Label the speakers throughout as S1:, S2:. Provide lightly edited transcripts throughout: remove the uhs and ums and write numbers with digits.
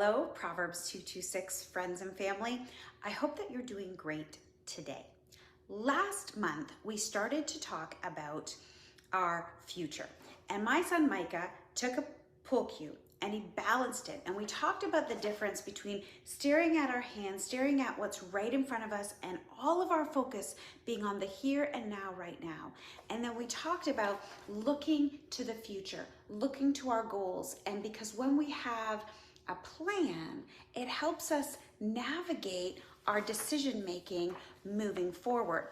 S1: Hello, Proverbs 226 friends and family. I hope that you're doing great today. Last month, we started to talk about our future. And my son Micah took a pool cue and he balanced it. And we talked about the difference between staring at our hands, staring at what's right in front of us, and all of our focus being on the here and now, right now. And then we talked about looking to the future, looking to our goals. And because when we have a plan, it helps us navigate our decision making moving forward.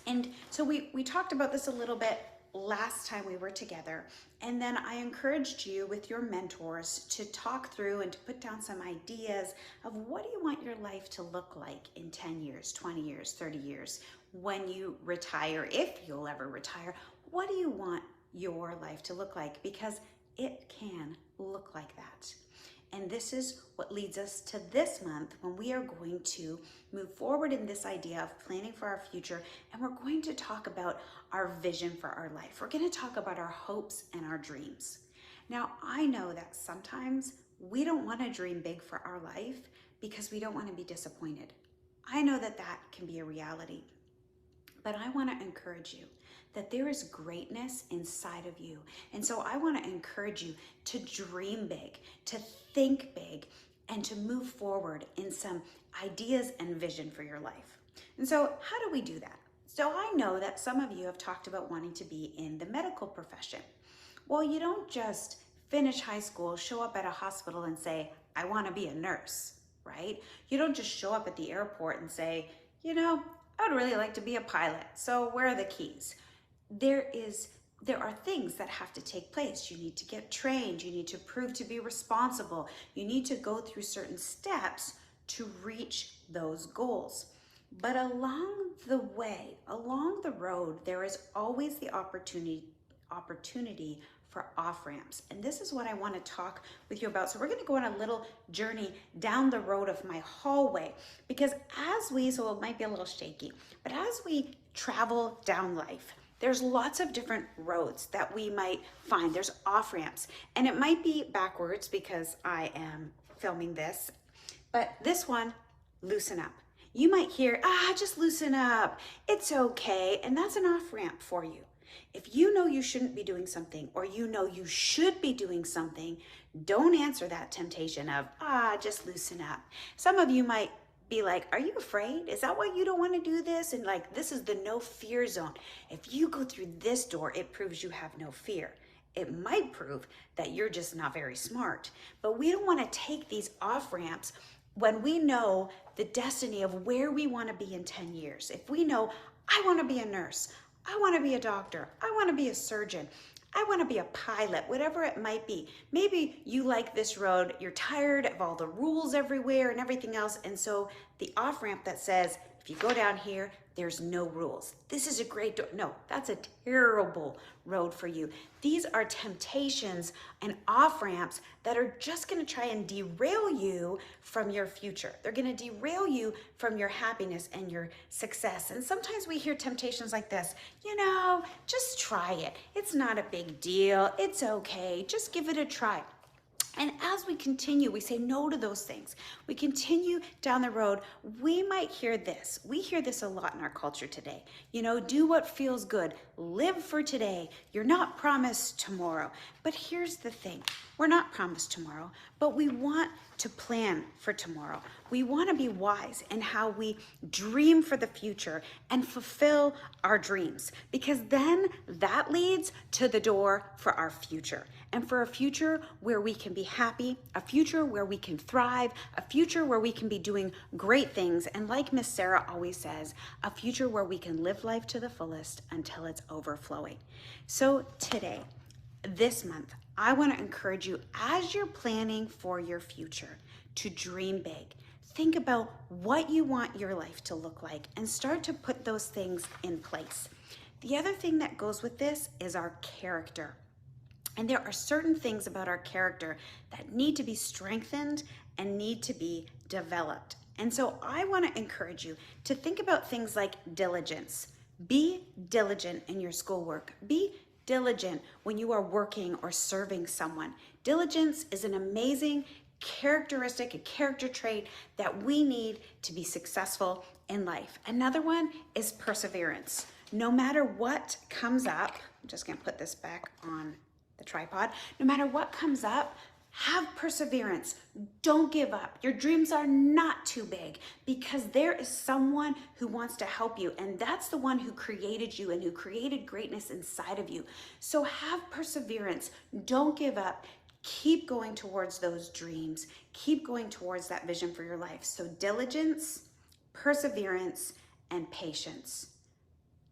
S1: And so we talked about this a little bit last time we were together, and then I encouraged you with your mentors to talk through and to put down some ideas of what do you want your life to look like in 10 years, 20 years, 30 years, when you retire, if you'll ever retire. What do you want your life to look like? Because it can look like that. And this is what leads us to this month, when we are going to move forward in this idea of planning for our future. And we're going to talk about our vision for our life. We're going to talk about our hopes and our dreams. Now, I know that sometimes we don't want to dream big for our life because we don't want to be disappointed. I know that that can be a reality. But I want to encourage you that there is greatness inside of you. And so I want to encourage you to dream big, to think big, and to move forward in some ideas and vision for your life. And so how do we do that? So I know that some of you have talked about wanting to be in the medical profession. Well, you don't just finish high school, show up at a hospital and say, I want to be a nurse, right? You don't just show up at the airport and say, I would really like to be a pilot. So where are the keys? There are things that have to take place. You need to get trained. You need to prove to be responsible. You need to go through certain steps to reach those goals. But along the way, along the road, there is always the opportunity for off-ramps. And this is what I want to talk with you about. So we're going to go on a little journey down the road of my hallway, because so it might be a little shaky, but as we travel down life, there's lots of different roads that we might find. There's off-ramps, and it might be backwards because I am filming this, but this one, loosen up. You might hear, just loosen up. It's okay. And that's an off-ramp for you. If you know you shouldn't be doing something, or you know you should be doing something, don't answer that temptation of, just loosen up. Some of you might be like, are you afraid? Is that why you don't want to do this? And like, this is the no fear zone. If you go through this door, it proves you have no fear. It might prove that you're just not very smart. But we don't want to take these off-ramps when we know the destiny of where we want to be in 10 years. If we know, I want to be a nurse, I want to be a doctor, I want to be a surgeon, I want to be a pilot, whatever it might be. Maybe you like this road, you're tired of all the rules everywhere and everything else, and so the off-ramp that says, if you go down here, there's no rules. This is a great door. No, that's a terrible road for you. These are temptations and off-ramps that are just going to try and derail you from your future. They're going to derail you from your happiness and your success. And sometimes we hear temptations like this, just try it. It's not a big deal. It's okay. Just give it a try. And as we continue, we say no to those things. We continue down the road. We might hear this. We hear this a lot in our culture today. Do what feels good. Live for today. You're not promised tomorrow. But here's the thing. We're not promised tomorrow, but we want to plan for tomorrow. We want to be wise in how we dream for the future and fulfill our dreams, because then that leads to the door for our future, and for a future where we can be happy, a future where we can thrive, a future where we can be doing great things, and like Miss Sarah always says, a future where we can live life to the fullest until it's overflowing. So today, this month, I want to encourage you, as you're planning for your future, to dream big. Think about what you want your life to look like and start to put those things in place. The other thing that goes with this is our character. And there are certain things about our character that need to be strengthened and need to be developed. And so I want to encourage you to think about things like diligence. Be diligent in your schoolwork. Be diligent when you are working or serving someone. Diligence is an amazing characteristic, a character trait that we need to be successful in life. Another one is perseverance. No matter what comes up, I'm just gonna put this back on the tripod. No matter what comes up, have perseverance. Don't give up. Your dreams are not too big because there is someone who wants to help you, and that's the one who created you and who created greatness inside of you. So have perseverance. Don't give up. Keep going towards those dreams. Keep going towards that vision for your life. So diligence, perseverance, and patience.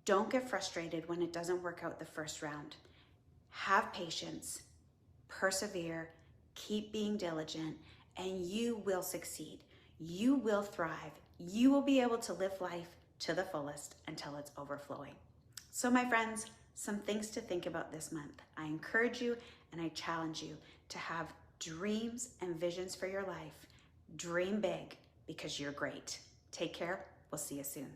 S1: Don't get frustrated when it doesn't work out the first round. Have patience, persevere, keep being diligent, and you will succeed. You will thrive. You will be able to live life to the fullest until it's overflowing. So my friends, some things to think about this month. I encourage you and I challenge you to have dreams and visions for your life. Dream big because you're great. Take care. We'll see you soon.